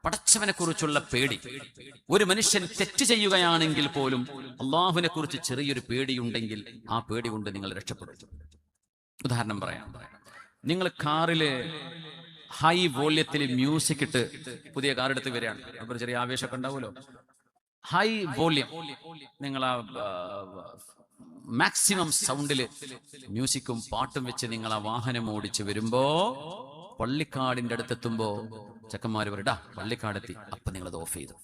പടച്ചവനെ കുറിച്ചുള്ള പേടി. ഒരു മനുഷ്യൻ തെറ്റ് ചെയ്യുകയാണെങ്കിൽ പോലും അള്ളാഹുവിനെ കുറിച്ച് ചെറിയൊരു പേടിയുണ്ടെങ്കിൽ ആ പേടി കൊണ്ട് നിങ്ങൾ രക്ഷപ്പെടും. ഉദാഹരണം പറയാം. നിങ്ങൾ കാറില് ഹൈ വോള്യത്തിൽ മ്യൂസിക് ഇട്ട് പുതിയ കാർ എടുത്ത് വരികയാണ്. അപ്പോൾ ചെറിയ ആവേശമൊക്കെ ഉണ്ടാവുമല്ലോ. ഹൈ വോള്യം, നിങ്ങൾ ആ മാക്സിമം സൗണ്ടില് മ്യൂസിക്കും പാട്ടും വെച്ച് നിങ്ങൾ ആ വാഹനം ഓടിച്ച് വരുമ്പോ പള്ളിക്കാടിന്റെ അടുത്തെത്തുമ്പോ ചെക്കന്മാര് പറയടാ പള്ളിക്കാടെത്തി. അപ്പൊ നിങ്ങളത് ഓഫ് ചെയ്തു.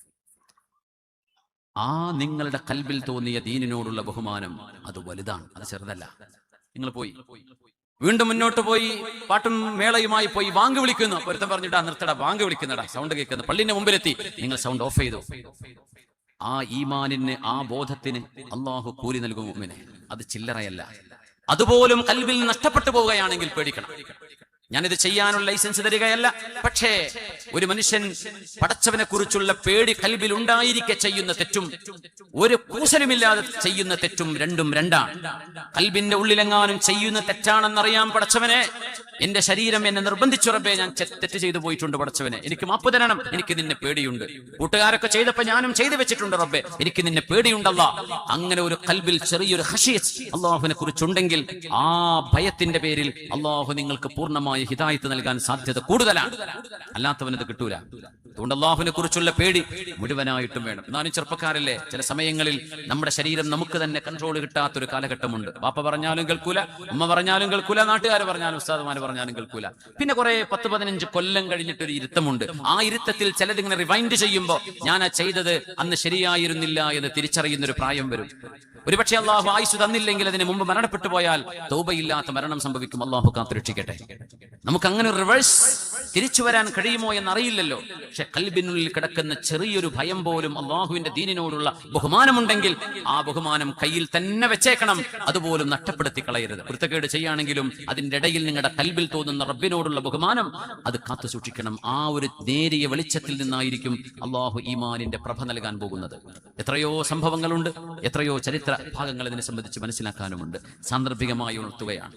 ആ നിങ്ങളുടെ കൽബിൽ തോന്നിയ ദീനിനോടുള്ള ബഹുമാനം അത് വലുതാണ്, അത് ചെറുതല്ല. നിങ്ങൾ പോയി വീണ്ടും മുന്നോട്ട് പോയി പാട്ടും മേളയുമായി പോയി വാങ്ക് വിളിക്കുന്നു. ഒരുത്തം പറഞ്ഞിട്ടാ നിർത്തടാ, വാങ്ക് വിളിക്കുന്നടാ, സൗണ്ട് കേൾക്കുന്നു. പള്ളിന്റെ മുമ്പിലെത്തി, നിങ്ങൾ സൗണ്ട് ഓഫ് ചെയ്തു. ആ ഈമാനിന്, ആ ബോധത്തിന് അള്ളാഹു കൂലി നൽകും മുഅ്മിനെ. അത് ചില്ലറയല്ല. അതുപോലും കൽബിൽ നഷ്ടപ്പെട്ടു പോവുകയാണെങ്കിൽ പേടിക്കണം. ഞാനിത് ചെയ്യാനുള്ള ലൈസൻസ് തരികയല്ല. പക്ഷേ ഒരു മനുഷ്യൻ പടച്ചവനെ കുറിച്ചുള്ള പേടി കൽബിൽ ഉണ്ടായിരിക്കെ ചെയ്യുന്ന തെറ്റും ഒരു കൂസലുമില്ലാതെ ചെയ്യുന്ന തെറ്റും രണ്ടും രണ്ടാണ്. കൽബിന്റെ ഉള്ളിലെങ്ങാനും ചെയ്യുന്ന തെറ്റാണെന്നറിയാം പടച്ചവനെ, എന്റെ ശരീരം എന്നെ നിർബന്ധിച്ചു റബ്ബേ, ഞാൻ തെറ്റ് ചെയ്തു പോയിട്ടുണ്ട് പടച്ചവനെ, എനിക്ക് മാപ്പ് തരണം, എനിക്ക് നിന്നെ പേടിയുണ്ട്. കൂട്ടുകാരൊക്കെ ചെയ്തപ്പോ ഞാനും ചെയ്തു വെച്ചിട്ടുണ്ട് റബ്ബേ, എനിക്ക് നിന്നെ പേടിയുണ്ടല്ലാ. അങ്ങനെ ഒരു കൽബിൽ ചെറിയൊരു ഖശിയത്ത് അള്ളാഹുവിനെ കുറിച്ചുണ്ടെങ്കിൽ ആ ഭയത്തിന്റെ പേരിൽ അള്ളാഹു നിങ്ങൾക്ക് പൂർണ്ണമായി ഹിദായത്ത് നൽകാൻ സാധ്യത കൂടുതലാണ്. അല്ലാത്തവനത് കിട്ടൂല. അതുകൊണ്ട് അള്ളാഹുവിനെ കുറിച്ചുള്ള പേടി മുഴുവനായിട്ടും വേണം. എന്നാലും ചെറുപ്പക്കാരല്ലേ, ചില സമയങ്ങളിൽ നമ്മുടെ ശരീരം നമുക്ക് തന്നെ കൺട്രോൾ കിട്ടാത്തൊരു കാലഘട്ടമുണ്ട്. ബാപ്പ പറഞ്ഞാലും കേൾക്കൂല, ഉമ്മ പറഞ്ഞാലും കേൾക്കൂല, നാട്ടുകാർ പറഞ്ഞാലും ഉസ്താദുമാർ പറഞ്ഞാലും കേൾക്കൂല. പിന്നെ കുറെ 10-15 കൊല്ലം കഴിഞ്ഞിട്ടൊരു ഇരുത്തമുണ്ട്. ആ ഇരുത്തത്തിൽ ചിലതിങ്ങനെ റിവൈൻഡ് ചെയ്യുമ്പോൾ ഞാൻ ആ ചെയ്തത് അന്ന് ശരിയായിരുന്നില്ല എന്ന് തിരിച്ചറിയുന്ന ഒരു പ്രായം വരും. ഒരുപക്ഷെ അള്ളാഹു ആയുസ് തന്നില്ലെങ്കിൽ അതിന് മുമ്പ് മരണപ്പെട്ടു പോയാൽ തൗബയില്ലാത്ത മരണം സംഭവിക്കും. അള്ളാഹു കാത്തുരക്ഷിക്കട്ടെ. നമുക്ക് അങ്ങനെ റിവേഴ്സ് തിരിച്ചു വരാൻ കഴിയുമോ എന്നറിയില്ലല്ലോ. പക്ഷെ കൽബിനുള്ളിൽ കിടക്കുന്ന ചെറിയൊരു ഭയം പോലും അള്ളാഹുവിന്റെ ദീനിനോടുള്ള ബഹുമാനമുണ്ടെങ്കിൽ ആ ബഹുമാനം കയ്യിൽ തന്നെ വെച്ചേക്കണം. അതുപോലും നഷ്ടപ്പെടുത്തി കളയരുത്. വൃത്തക്കേട് ചെയ്യാണെങ്കിലും അതിന്റെ ഇടയിൽ നിങ്ങളുടെ കൽബിൽ തോന്നുന്ന റബ്ബിനോടുള്ള ബഹുമാനം അത് കാത്തു സൂക്ഷിക്കണം. ആ ഒരു നേരിയ വെളിച്ചത്തിൽ നിന്നായിരിക്കും അള്ളാഹു ഈമാനിന്റെ പ്രഭ നൽകാൻ പോകുന്നത്. എത്രയോ സംഭവങ്ങളുണ്ട്, എത്രയോ ചരിത്ര ഭാഗങ്ങൾ ഇതിനെ സംബന്ധിച്ച് മനസ്സിലാക്കാനുമുണ്ട്. സാന്ദർഭികമായി ഉണർത്തുകയാണ്.